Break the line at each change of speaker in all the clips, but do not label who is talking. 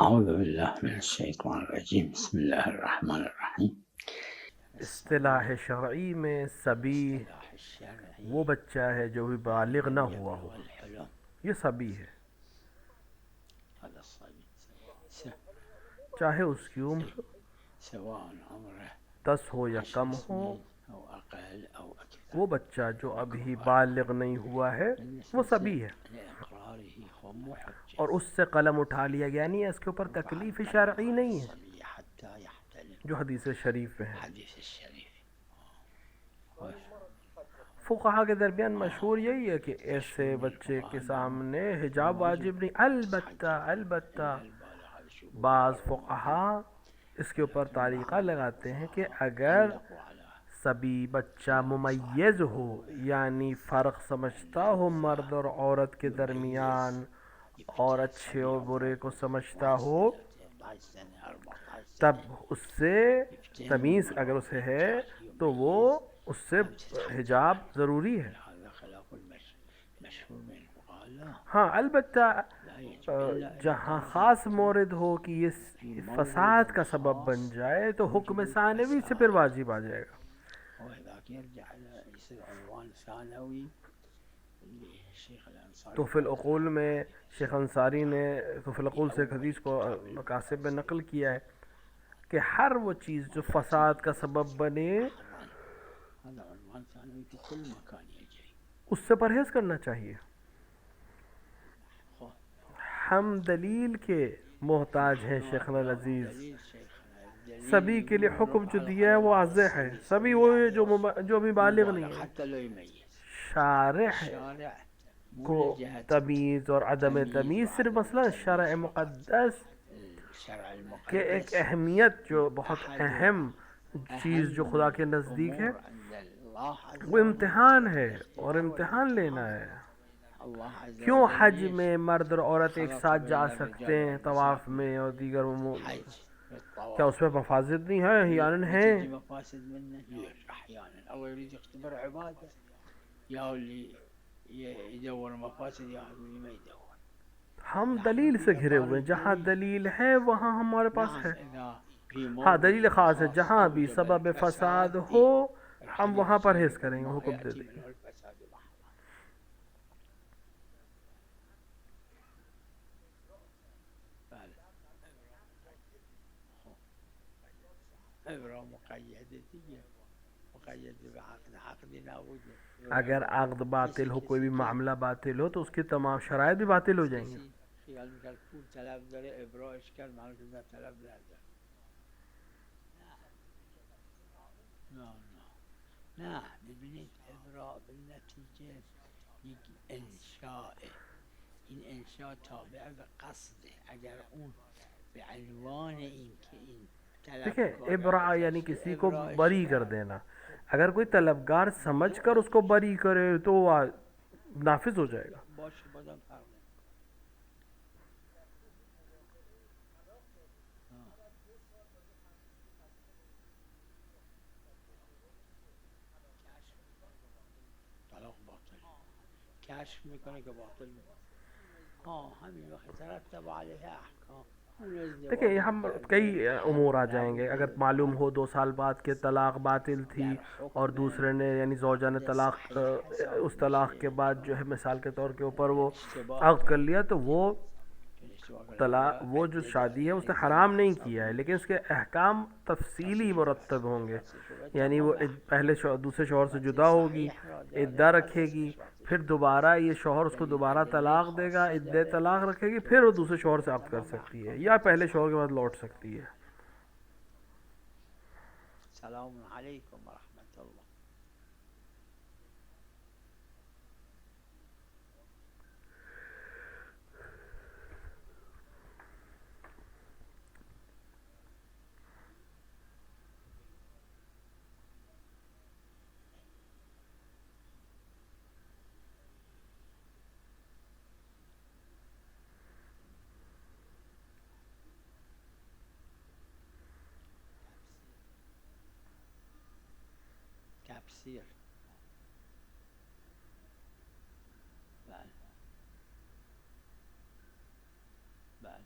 أعوذ بالله من الشیطان الرجیم بسم اللہ الرحمن الرحیم.
اصطلاح شرعی میں صبی
اصطلاح الشرعی
وہ بچہ ہے جو بھی بالغ نہ ہوا ہو،
والحلم
یہ صبی ہے،
هذا الصبي
چاہے اس کی عمر
سواء عمره
10 ہو یا
10
کم ہو.
سنين أو أقل أو أكثر
وہ بچہ جو ابھی
حكم واحد
بالغ نہیں ہوا ہے وہ
بالنسبة
صبی ہے،
لإقراره هم حجة
اور اس سے قلم اٹھا لیا گیا، یعنی اس کے اوپر
رفع
تکلیف
القلم
شرعی
عن
نہیں ہے
الصبي حتى يحتلم.
جو حدیث شریف میں ہے.
حدیث الشریف
فقہا کے درمیان مشہور یہی ہے کہ ایسے بچے کے سامنے حجاب واجب نہیں، البتہ
البالغ الشبهة
بعض
حرم
فقہا اس کے اوپر طریقہ لگاتے ہیں کہ اگر
علقوا على
سبھی بچہ ممیز ہو، یعنی فرق سمجھتا ہو مرد اور عورت کے درمیان، اور اچھے اور برے کو سمجھتا ہو،
13 سنة 14
تب
سنة
اس سے تمیز اگر اسے ہے تو وہ اس سے حجاب ضروری ہے.
هذا خلاف المشهور بين الفقهاء. لا
ہاں البتہ
لا يجب إلا إذا
جہاں
كان
خاص مورد ہو کہ یہ فساد کا سبب بن جائے تو حکم ثانوی سے پھر واجب آ جائے گا.
وذاك يرجع إلى يصير عنوان ثانوي للشيخ الأنصاري.
تو فی العقول میں شیخ انصاری نے تو فی العقول سے ایک حدیث کو مقاصد میں نقل کیا ہے کہ ہر وہ چیز جو فساد کا سبب بنے
هذا عنوان ثانوي في كل مكان يجري.
اس سے پرہیز کرنا چاہیے. ہم دلیل کے محتاج ہیں شیخنا العزیز.
دلیل شیخنا دلیل
سبھی کے لیے حکم جو دیا ہے وہ واضح ہے، سبھی وہ ہے جو بھی بالغ نہیں ہے.
حتى لو يميز
شارح
الشارع مو
کو
لجهة
تمیز اور عدم تمیز صرف مسئلہ شرع مقدس
الشرع
کہ ایک
المقدس
اہمیت جو بہت
أحد
اہم چیز جو خدا کے نزدیک ہے
الأمور عند الله عز
وہ امتحان
وجل
ہے، اور
الاختبار
امتحان لینا
والامتحان.
ہے.
الله عز
کیوں
وجل
حج
ليش
میں مرد اور عورت ایک
خلط
ساتھ
بين
جا سکتے
الرجال
ہیں طواف
والنساء
میں اور دیگر
حج
کیا
بالطواف
اس میں مفاسد نہیں ہیں؟ احیانا ہیں.
تجي مفاسد منه احيانا الله يريد يختبر عباده، يا اللي يدور مفاسد يا اللي ما يدور.
ہم دلیل سے گھرے ہوئے ہیں، جہاں دلیل ہے وہاں ہمارے پاس
نعم
ہے.
اذا في
ہاں
موضع
دلیل خاص ہے،
خاص
جہاں بھی
اوجب
سبب فساد
الفساد
ہو ہم
الحديث
وہاں پرہیز
الشريف
کریں گے،
ما
حکم دے
يأتي
دیں گے.
منه الفساد محضا. عبرة مقيدة مقيد بعقد، عقد نابود.
اگر عقد باطل ہو، کوئی بھی معاملہ باطل ہو تو اس کی تمام شرائط بھی باطل ہو جائیں گے.
کسی خیال میکرد پول طلب داره ابراهش کرد، معلوم شد نه طلب نداره. نه نه ببینید ابرا بالنتیجه یک انشاء، این انشاء تابع به قصده. اگر اون به عنوان این که این
دیکھیں ابراء یعنی کسی کو بری کر دینا، اگر کوئی طلبگار سمجھ کر اس کو بری کرے تو وہ نافذ ہو جائے گا.
باشه بازم فرق نمیکنه. طلاق باطل کشف میکنه که باطل میکنه. همین وقت ترتب علیه احکام.
دیکھیں ہم کئی امور آ جائیں گے. اگر معلوم ہو 2 سال بعد کہ طلاق باطل تھی اور دوسرے نے یعنی زوجہ نے طلاق اس طلاق کے بعد جو ہے مثال کے طور کے اوپر وہ عقد کر لیا تو وہ طلاق، وہ جو شادی ہے اس نے حرام نہیں کیا ہے، لیکن اس کے احکام تفصیلی مرتب ہوں گے. یعنی وہ پہلے دوسرے شوہر سے جدا ہوگی، عدہ رکھے گی، پھر دوبارہ یہ شوہر اس کو دوبارہ طلاق دے گا، عدہ طلاق رکھے گی، پھر وہ دوسرے شوہر سے عقد کر سکتی ہے یا پہلے شوہر کے بعد لوٹ سکتی ہے.
سلام علیکم ورحمۃ اللہ. تفسیر بله بله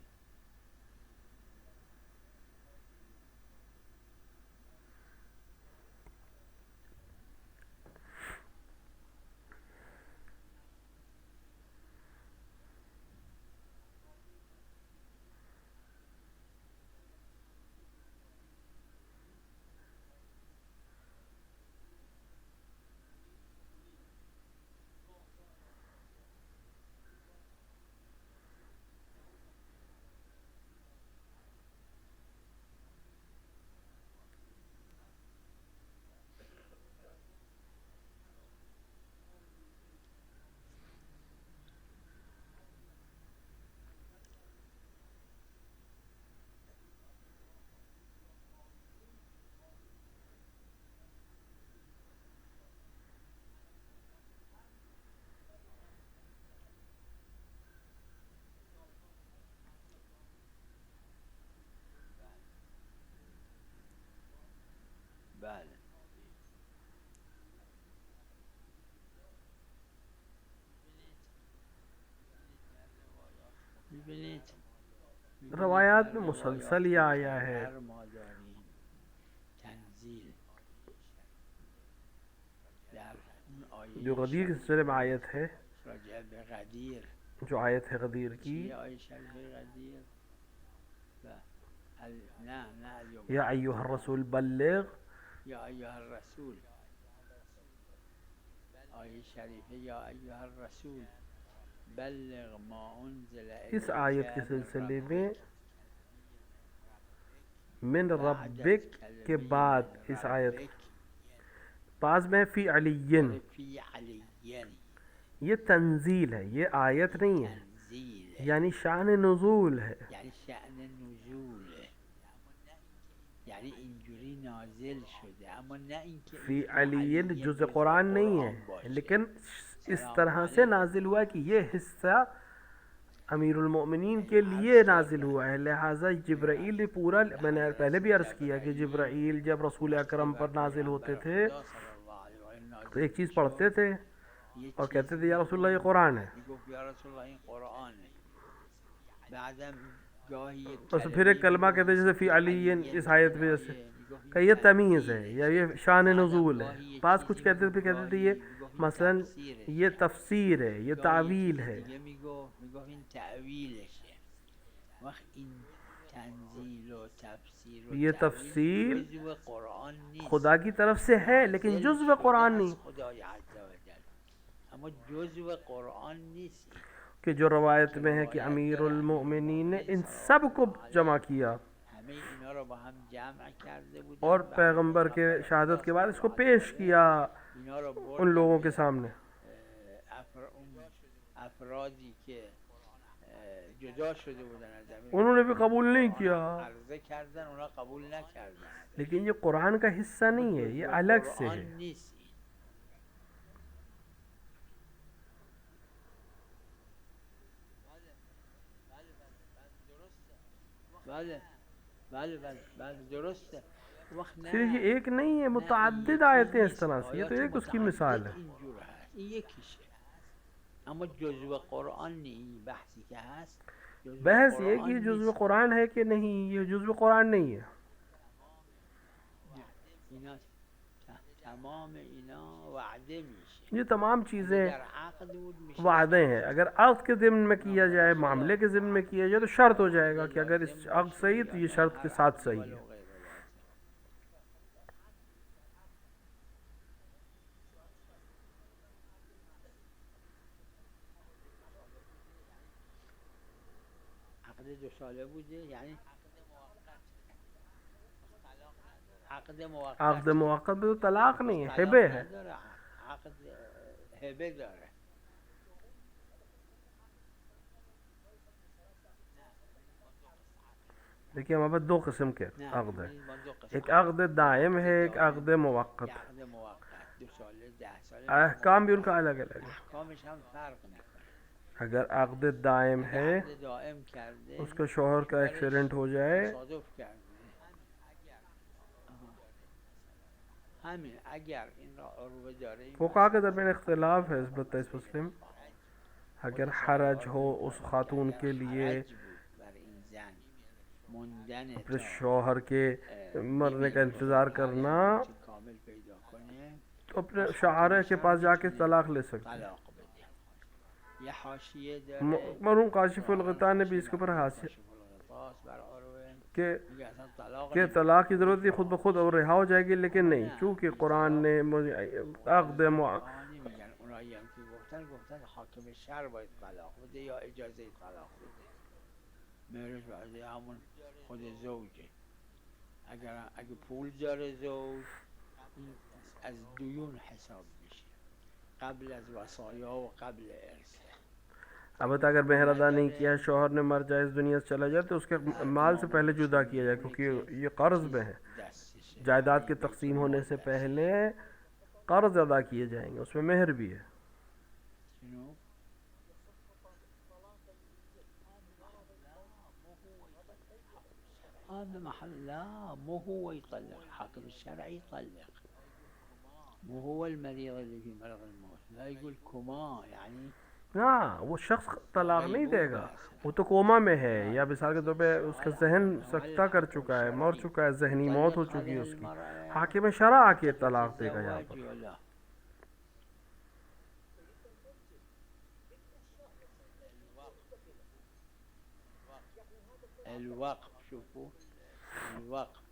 روایات میں مسلسل یہ آیا ہے.
ما داریم تنزیل در اون
جو
آیه
غدیر کے سلسلے میں آیت ہے،
راجع به غدیر
جو آیت ہے غدیر کی،
چیه آیه شریف غدیر نه اليوم
یا ایھا الرسول بلغ،
یا ایها الرسول، آیه شریف یا ایها الرسول بلغ ما انزل
اس آیت کے
الیک
سلسلے
من
میں
ربک
من ربک کے بعد اس آیت بعض میں فی علین،
فی علین
یہ تنزیل ہے، یہ آیت نہیں ہے،
تنزیل
یعنی شان نزول ہے.
یعنی شأن نزول، یعنی اینجوری نازل شده، اما نه اینکه
فی
اسم
علین
علی
جز قرآن نہیں ہے،
باشه.
لیکن اس
سلام
طرح سے
علیکم.
نازل ہوا کہ یہ حصہ امیر المؤمنین کے لیے نازل ہوا ہے. لہٰذا جبرائیل بھی پورا، میں نے پہلے بھی عرض کیا کہ جبرائیل جب رسول اکرم پر نازل ہوتے تھے تو ایک چیز پڑھتے تھے اور کہتے تھے یا رسول اللہ یہ قرآن ہے،
میگفت یا رسول اللہ این قرآنه، بعدم گاهی یک
بس پھر ایک کلمہ کہتے جیسے فی علی اس آیت میں جیسے کہ یہ تمیز ہے یا یہ شان نزول ہے. بعض کچھ کہتے تھے یہ مثلا یہ تفسیر ہے، یہ تعویل ہے.
میگفت این تعویلشه. وقت این تنزیل و تفسیر و
یہ
تعویل
تفسیر
جزو قرآن نیست،
خدا کی طرف سے ہے لیکن جزو قرآن نہیں،
خدای عز و جل، اما جزو قرآن نیست.
کہ جو روایت میں ہے کہ امیر المؤمنین نے ان سب کو جمع کیا
همه اینا رو با هم جمع کرده بودن
اور
و
پیغمبر کے شہادت کے بعد اس کو پیش کیا
اینا رو بردن
ان لوگوں کے
به
سامنے.
اون افرادی که جدا شده بودن از امیر
انہوں نے بھی قبول نہیں کیا،
عرضه کردن، اونا قبول نکردن.
لیکن یہ قرآن کا حصہ نہیں ہے، یہ الگ سے
قرآن
ہے.
نیست. بله بله بله بله درسته. وقت نه
پھر یہ ایک نہیں ہے، متعدد آیتیں اس طرح سے، یہ تو ایک اس کی مثال ہے.
اینجور هست، این یکیشه، اما جزو قرآن نی. این بحثی که هست جزو
بحث یہ کہ
قرآن
یہ جزو
نیست.
قرآن ہے کہ نہیں، یہ جزو قرآن نہیں ہے.
نه. اینا تمام اینا وعده میشه.
یہ تمام چیزیں
اگر عقد بود میشه
وعدے ہیں. اگر عقد کے ضمن میں کیا جائے، معاملے کے ضمن میں کیا جائے تو شرط ہو جائے گا کہ اگر اس عقد صحیح تو یہ شرط کے ساتھ صحیح ہے.
عقد 2 ساله بوده، یعنی عقد موقت.
عقد موقت میں تو طلاق نہیں ہے، ہبے ہے.
نداره. عقد هبه داره.
دیکھیے ہمارے پاس 2 قسم کے
نه
عقد ہے،
این با 2 قسم.
ایک عقد دائم ہے، ایک عقد موقت.
عقد موقت 2 ساله 10 ساله
احکام بھی ان کا الگ الگ ہے.
احکامش هم فرق میکنه.
اگر عقد دائم ہے،
عقد دائم کرده
اس کا شوہر کا ایکسیڈنٹ ہو جائے
تصادف کرده، همین اگر این را عروه داره این
فقہا کے درمیان اختلاف ہے اس مسئلے میں. اگر حرج ہو اس خاتون کے لیے
حرج بود بر این زن موندن
اپنے
تا
شوہر کے مرنے کا انتظار کرنا،
چه کامل پیدا کنه
تو اپنے شوہر کے پاس جا کے طلاق لے سکتے ہیں.
طلاق بده. یه حاشیه داره
مرحوم کاشف الغطا نے بھی اس کے اوپر حاصل
کاشف الغطاس بر عروه
کہ
میگه اصلا طلاق
کہ طلاق کی ضرورت نہیں، خود بخود اور رہا ہو جائے گی، لیکن نہیں، چونکہ قرآن نے عقد
میگن اونایی هم که گفتن حاکم شهر باید طلاق بده یا اجازه طلاق بده. مهرش بعد همون خود زوجه. اگه پول داره زوج این از دیون حساب میشه قبل از وصایا و قبل ارث.
البتہ اگر مہر ادا نہیں کیا، شوہر نے مر جائے، اس دنیا سے چلا جائے تو اس کے مال سے پہلے جدا کیا جائے، کیونکہ یہ قرض میں ہے. جائیداد کے تقسیم ہونے سے پہلے قرض ادا کیے جائیں گے، اس میں مہر بھی ہے.
هذا محل لا مو هو يطلق، حاكم الشرع يطلق، مو هو المريض اللي في مرض الموت. لا يقول كما، يعني
ہاں وہ شخص طلاق نہیں دے
غیبوبة
گا،
أصلا.
وہ تو کوما میں ہے،
لا
یا مثال کے طور پہ اس کا
على
ذہن
أنه على
سکتہ کر
الحكم
چکا ہے، مر
الشرعي
چکا ہے، ذہنی موت ہو
يطلق
چکی ہے
هذه
اس کی،
المرأة
حاکم شرع آ کے
حتى
طلاق دے گا یہاں پر.
تتزوج ولا الوقف. شوفوا الوقف،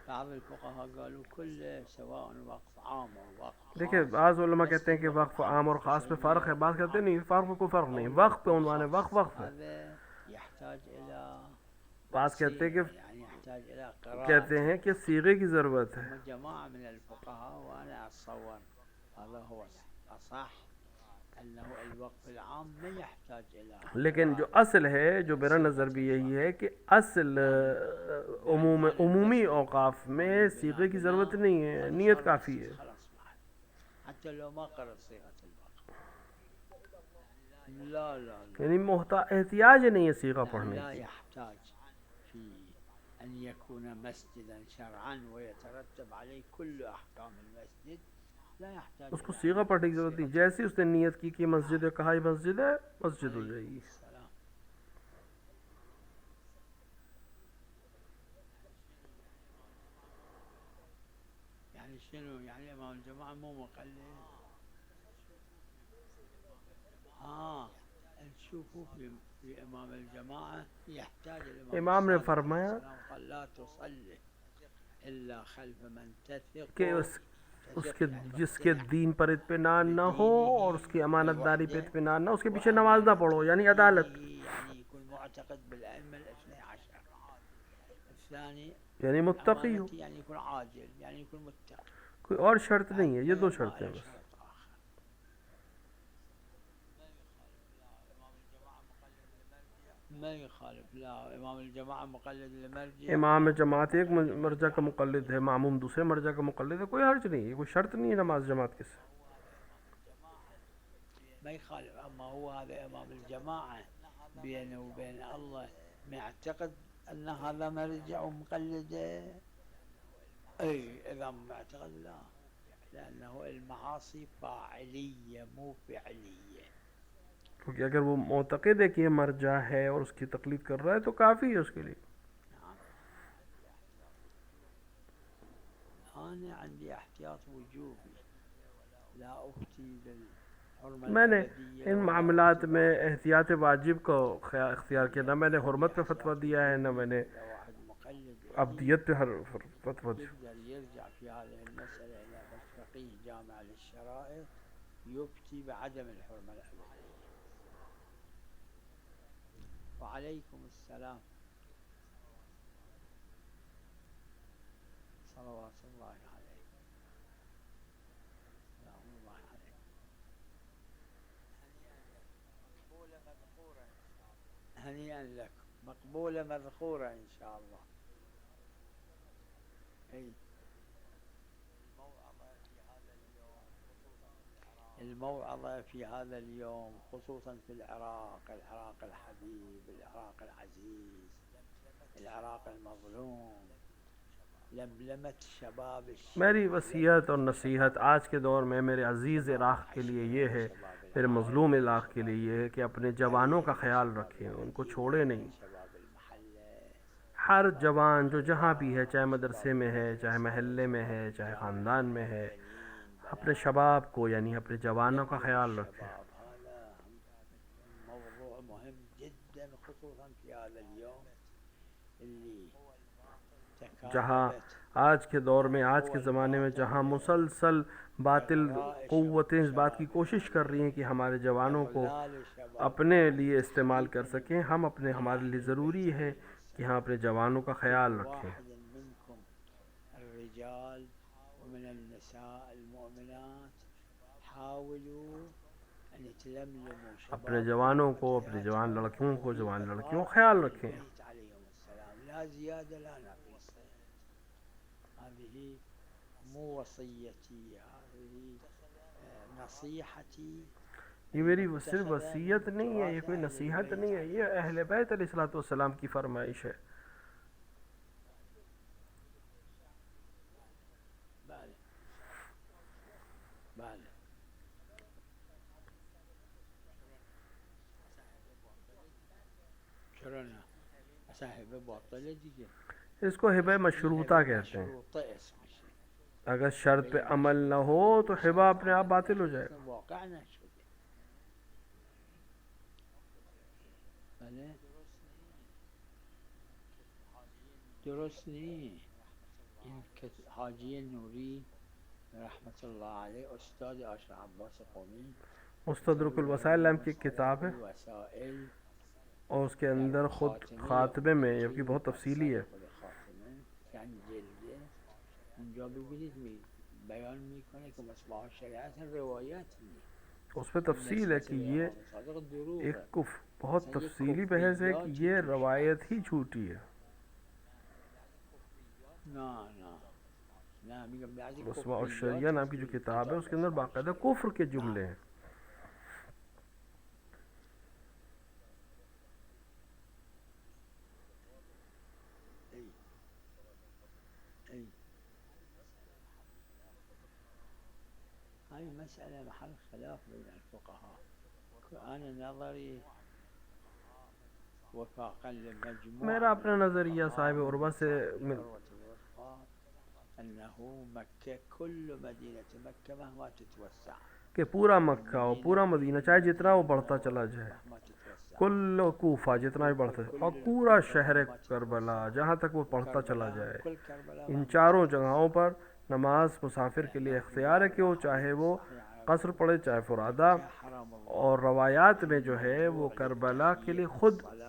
بعض الفقهاء قالوا كله سواء وقف عام أو وقف
دیکھیں
خاص،
بعض علماء
بس
کہتے ہیں کہ
الوقف
وقف عام اور خاص میں فرق ہے،
بالخصوصية
بعض کہتے ہیں نہیں فرق میں کوئی فرق
أو
نہیں، وقف
الوقف
پہ عنوان ہے، وقف
الخاص
وقف ہے.
هذا يحتاج إلى
بعض کہتے ہیں
صيغة،
کہ
يعني يحتاج إلى
کہتے ہیں
قراءة.
کہ صیغے کی ضرورت ہے.
هم جماعة من الفقهاء وأنا أتصور هذا هو أصح أنه الوقف العام ما يحتاج إلى
لیکن جو
قراءة
اصل ہے، جو میرا نظر
صيغة
بھی یہی
الوقف،
ہے کہ اصل
بعنوان
عمومی
المسجد
اوقاف
أو
میں
للبناء
صیغے کی ضرورت
بناء،
نہیں ہے،
هذا
نیت
صار
کافی
مسجد
ہے.
خلاص معه، حتى لو ما قرأ صيغة الوقف. لا لا لا
یعنی احتیاج نہیں ہے صیغہ
يعني
پڑھنے
لا
کی.
يحتاج في أن يكون مسجدا شرعا ويترتب عليه كل أحكام المسجد، لا يحتاج
اس کو
إلى أن
صیغہ پڑھنے
يقرأ
کی ضرورت نہیں،
صيغة
جیسی اس
الوقف.
نے نیت کی کہ مسجد ہے، کہا ہی مسجد ہے، مسجد ہو جائے
عليكم
گی.
السلام. يعني شنو يعني إمام الجماعة مو مقلد؟ نشوفوا في إمام الجماعة يحتاج الإمام
امام نے
الصادق عليه
فرمایا
السلام قال لا تصلي إلا خلف من تثق
کہ اس کے
يعني
جس کے
تقتنع
دین پر اطمینان نہ ہو اور اس کی
بدينه
امانت داری پہ
ووحده
اطمینان نہ، اس کے پیچھے نماز نہ پڑھو، یعنی
وأمانة
عدالت،
دينه، يعني يكون معتقد بالأئمة الاثني عشر. الثاني
یعنی متقی ہو.
أمانتي يعني يكون عاجل، يعني يكون متقي.
کوئی اور شرط نہیں ہے، یہ دو
ما
شرطیں
له
بس.
شرط آخر. ما يخالف، لا إمام الجماعة مقلد لمرجع.
امام جماعت ایک مرجع کا مقلد ہے، معموم دوسرے مرجع کا مقلد ہے، کوئی حرج نہیں ہے، کوئی شرط نہیں ہے نماز جماعت کے سے.
ما يخالف، أما هو هذا إمام الجماعة بينه وبين الله ما يعتقد أن هذا مرجع ومقلده. أي إذا معتقد لا، لأنه المعاصي فاعلية مو فعلية.
کیونکہ اگر وہ معتقد ہے کہ یہ مرجع ہے اور اس کی تقلید کر رہا ہے تو کافی ہے اس کے لیے.
نعم. أنا عندي احتياط وجوبي، لا أفتي بالحرمة
میں نے
الأبدية
ان
ولا
معاملات
أفتي
میں
بعد.
احتیاط واجب کو اختیار کیا، نہ میں نے حرمت پہ فتویٰ دیا ہے، نہ میں نے
إذا واحد مقلد
ابدیت پہ فتویٰ دیا.
يقدر يرجع في هذه المسألة إلى فقيه جامع للشرائع يفتي بعدم الحرمة الأبدية. وعليكم السلام. صلوات الله عليه. سلام الله عليه. هنيئا لك، مقبولة مذخورة إن شاء الله. أي الموعظة في هذا اليوم خصوصا في العراق الحبيب، العراق العزيز، العراق المظلوم، لملمة شباب
میری
الشرق
وصیت اور نصیحت آج کے دور میں میرے عزیز عراق کے لیے یہ ہے، میرے مظلوم علاق کے لیے یہ ہے کہ اپنے جوانوں کا خیال رکھیں، ان کو چھوڑے نہیں.
شباب المحلة.
ہر جوان جو جہاں بھی ہے، چاہے مدرسے میں ہے، چاہے محلے میں ہے، چاہے خاندان میں ہے، اپنے شباب کو یعنی اپنے جوانوں کا خیال رکھیں.
الشباب هذا موضوع مهم جدا خصوصا في هذا اليوم اللي
جہاں
تكاثرت
آج کے دور میں، آج کے زمانے میں جہاں مسلسل باطل قوتیں اس بات کی کوشش کر رہی ہیں کہ ہمارے جوانوں کو
إضلال شباب
اپنے لیے استعمال کر سکیں، ہمارے لیے ضروری ہے کہ ہم اپنے جوانوں کا خیال
كل
رکھیں.
واحد منكم الرجال ومن النساء المؤمنات حاولوا أن يتلملموا
اپنے
شباب
جوانوں کو، اپنے جوان لڑکیوں کو، جوان لڑکیوں کا خیال رکھیں.
البيت عليهم السلام، لا زيادة لا نقص. هذه مو وصيتي، هذه نصيحتي.
یہ میری صرف وصیت نہیں ہے، یہ کوئی نصیحت نہیں ہے، یہ اہل بیت علیہ الصلوۃ والسلام کی فرمائش ہے.
بله بله. چرا نه اصلا هبه باطله دیگه
اس کو ہبہ
این
مشروطہ
هبه
کہتے ہیں.
مشروطه اسمشه
اگر شرط پہ
هبه
عمل نہ ہو تو
مشروطه
ہبہ
شرط
اپنے آپ
عمل
باطل ہو
نشه
جائے
اصلا
گا.
واقع نشده بله درست نی این که حاجی نوری رحمت الله علیه استاد اشرف عباس قمی
مستدرک الوسائل نام کی کتاب ہے
الوسائل
اور اس کے
در
اندر خود
خاتمه
خاتمے میں
خود
جبکہ بہت تفصیلی
مفصل
ہے
خود خاتمه یعنی جلده اونجا ببینید بیان میکنه که مصباح شریعت روایت نیست
اس پہ تفصیل ہے
نسبت
کہ
به
یہ
امام صادق دروغه
ایک بہت
اصلا یک
تفصیلی بحث ہے کہ
کفریاتی
یہ
توش
روایت
هست
ہی جھوٹی ہے.
نه نه نه میگم بعضی
اسماء الشریعہ
کفریات
نام
هست
کی جو
تو
کتاب ہے اس
کتاب
کے اندر
اسماء
باقاعدہ
الشریعه
کفر کے جملے ہیں.
ای ای هاي مسألة محل خلاف بين الفقهاء أنا نظري وفاقا لمجموعة
میرا
من
اپنا نظریہ
الفقهاء
صاحب
من
عروہ سے
أصحاب العروة الوثقى أنه مكة كل مدينة مكة مهما تتوسع
کہ پورا مکہ اور
والمدينة
پورا مدینہ چاہے جتنا وہ بڑھتا
المنورة
چلا جائے،
مهما تتوسع
کل کوفہ جتنا بھی بڑھتا ہے، اور پورا شہر کربلا جہاں تک وہ بڑھتا چلا
وكربلاء
جائے.
كل كربلاء
ان
مهما
چاروں
تتوسع
جگہوں پر نماز مسافر کے لیے اختیار ہے کہ وہ چاہے وہ قصر پڑھے چاہے فرادہ.
مكة حرم الله
اور روایات میں جو ہے وہ
الموضوع
کربلا کے لیے
لتحييد
خود
الصلاة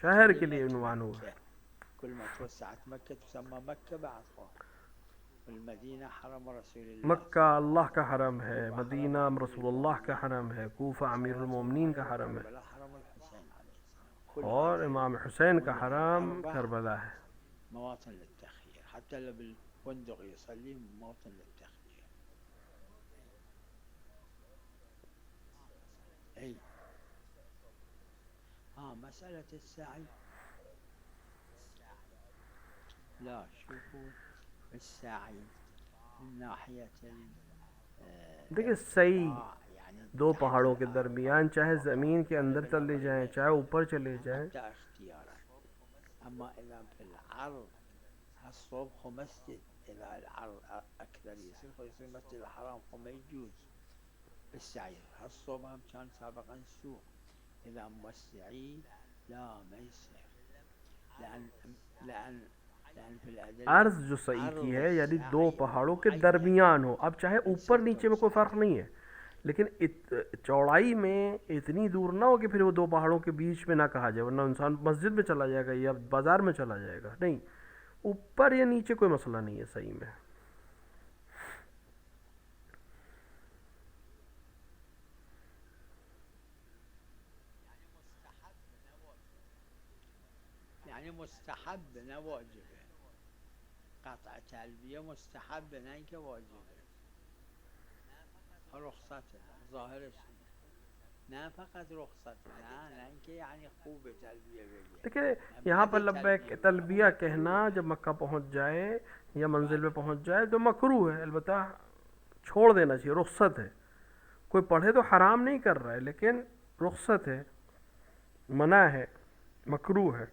شہر کے لیے
كلمة
عنوان ہوا ہے.
مكة كل ما توسعت مكة تسمى مكة بعد والمدينة حرم رسول الله
مکہ اللہ کا حرم ہے،
كوفة حرم
مدینہ
أمير
رسول اللہ کا
المؤمنين
حرم ہے، کوفہ امیر
صلوات
المومنین
الله
کا حرم ہے،
وكربلاء حرم الحسين عليه السلام كل
اور
هذه
امام حسین کا
وهي
حرم
الأربع
کربلا ہے.
مواطن للتخيير حتى لو بالفندق يصلي مواطن للتخيير. أي مسألة السعي لا شوفوا السعي من ناحية
دیکھیں صحیح
الارتفاع يعني
دو
تحت
پہاڑوں کے
الأرض
درمیان چاہے زمین کے اندر چلے جائیں چاہے اوپر چلے جائیں،
حتى اختيارا أما إذا في العرض الصبح مسجد إذا العرض أكثر يصير مسجد الحرام فما يجوز السعي الصبح هم كان سابقا سوق إذا موسعين لا ما يصير لأن في الأدلة
عرض جو صحیح کی ہے یعنی دو پہاڑوں کے درمیان ہو، اب چاہے اوپر نیچے میں کوئی فرق نہیں ہے، لیکن چوڑائی میں اتنی دور نہ ہو کہ پھر وہ دو پہاڑوں کے بیچ میں نہ کہا جائے، ورنہ انسان مسجد میں چلا جائے گا یا بازار میں چلا جائے گا. نہیں، اوپر یا نیچے کوئی مسئلہ نہیں ہے صحیح میں.
يعني مستحب نه واجبه قطع تلبیه مستحب نه اینکه واجبه رخصته ظاهرش نه فقط رخصته نه اینکه یعنی خوب تلبیه بگه
دیکھیں یہاں پر لبیک تلبیہ کہنا جب مکہ پہنچ جائے یا منزل میں پہنچ جائے تو مکروہ ہے، البتہ چھوڑ دینا چاہیے، رخصت ہے. کوئی پڑھے تو حرام نہیں کر رہا ہے لیکن رخصت ہے، منع ہے، مکروہ ہے.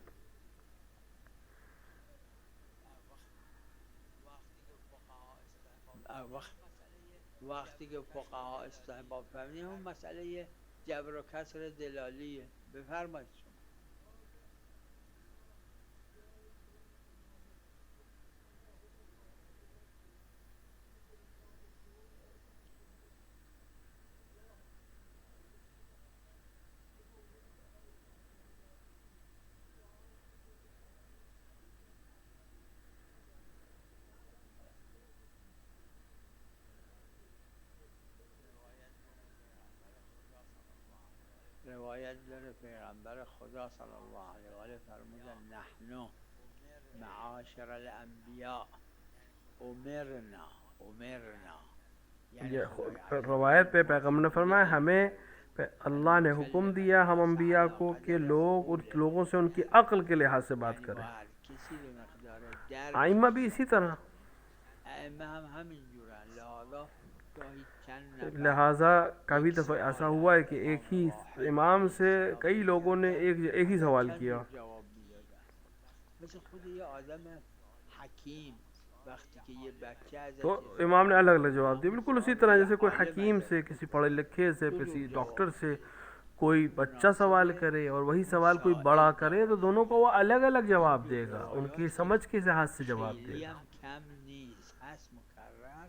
وقتی که فقها استحباب فرمودن اون مسئله جبر و کسر دلالیه. بفرمایید شما. روایت داره پیغمبر خدا صلی الله علیه و آله فرمودن نحن معاشر الانبیاء امرنا یعنی
روایت پہ پیغمبر نے فرمایا ہمیں اللہ نے حکم دیا ہم انبیاء کو کہ لوگ ان لوگوں سے ان کی عقل کے لحاظ سے بات کریں. ائمہ بھی اسی طرح
ائمہ ہم همین جورن لہذا
لہٰذا کبھی دفعہ ایسا ہوا ہے کہ ایک ہی امام سے کئی لوگوں نے ایک ہی سوال کیا.
مثل خود یہ آدم حکیم وقتی کہ یہ بچہ
تو
ازش
امام نے الگ الگ جواب دیا. بالکل اسی طرح جیسے کوئی حکیم سے، کسی پڑھے لکھے سے، کسی ڈاکٹر سے کوئی بچہ سوال کرے اور وہی سوال کوئی بڑا کرے تو دونوں کو وہ الگ الگ جواب دے گا، ان کی سمجھ کے لحاظ سے جواب دے
خیلی
گا.
هم کم نیست، هست مکرر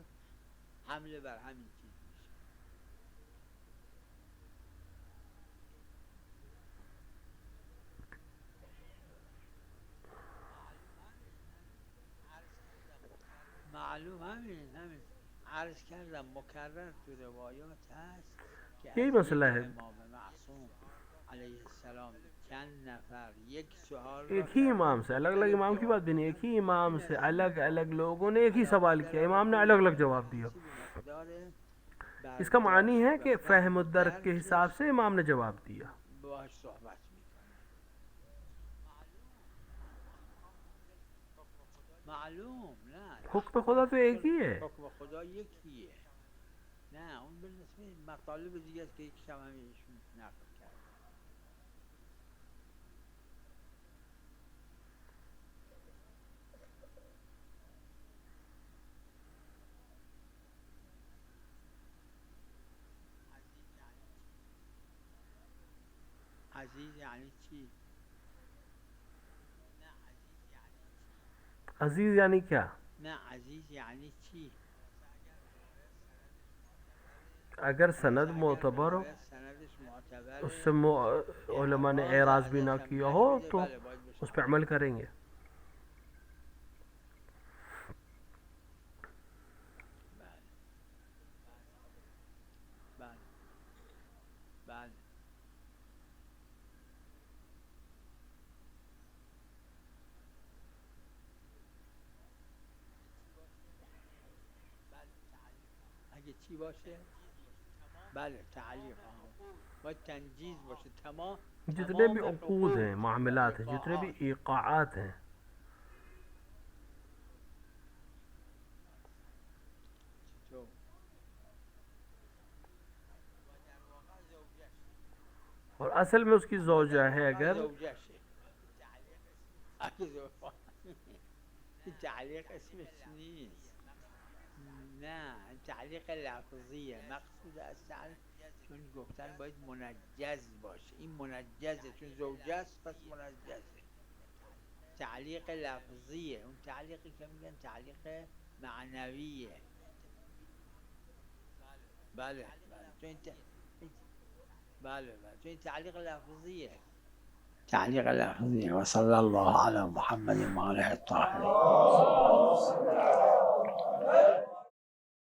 حمله بر همین چیز میشه. معلوم همین عرض کردم مکرر تو روایات هست که
یہی
از
مسئلہ
یک
ہے.
امام معصوم علیه السلام چند نفر یک سوال را
ایک ہی امام سے، الگ الگ امام کی بات بھی نہیں، ایک ہی امام سے الگ الگ لوگوں نے ایک ہی سوال کیا، امام نے الگ الگ جواب دیا. اس کا معنی ہے کہ فہم الدرک کے حساب سے امام نے جواب دیا.
باهاش صحبت میکنه. معلوم نه
حکم خدا تو ایک ہی ہے.
حکم خدا یکیه. نه اون بالنسبه مطالب دیگه است که یک شب همیشون نقل کرد. عزیز یعنی چی؟
عزیز یعنی کیا؟
نه عزیز یعنی چی؟
اگر سند معتبر ہو،
سندش معتبر
اس سے علماء نے اعراض بھی نہ کیا ہو تو اس پہ عمل کریں گے.
بله اگه چی باشه؟ بله تعلیق باید تنجیز باشه.
جتنے بھی عقود ہیں، معاملات ہیں، جتنے بھی ایقاعات ہیں، اور اصل میں اس کی زوجہ ہے اگر
تعلیق اسمش نیست. نه تعلیق لفظیه. مقصود از تعلیق چون گفتن باید منجز باشه، این منجزه چون زوجه است پس منجزه. تعلیق لفظیه. اون تعلیقی که میگن تعلیق معنویه. بله بله چون این تعلیق لفظیه. تعلیق لفظیه. و صلی الله علی محمد و آله الطاهرین.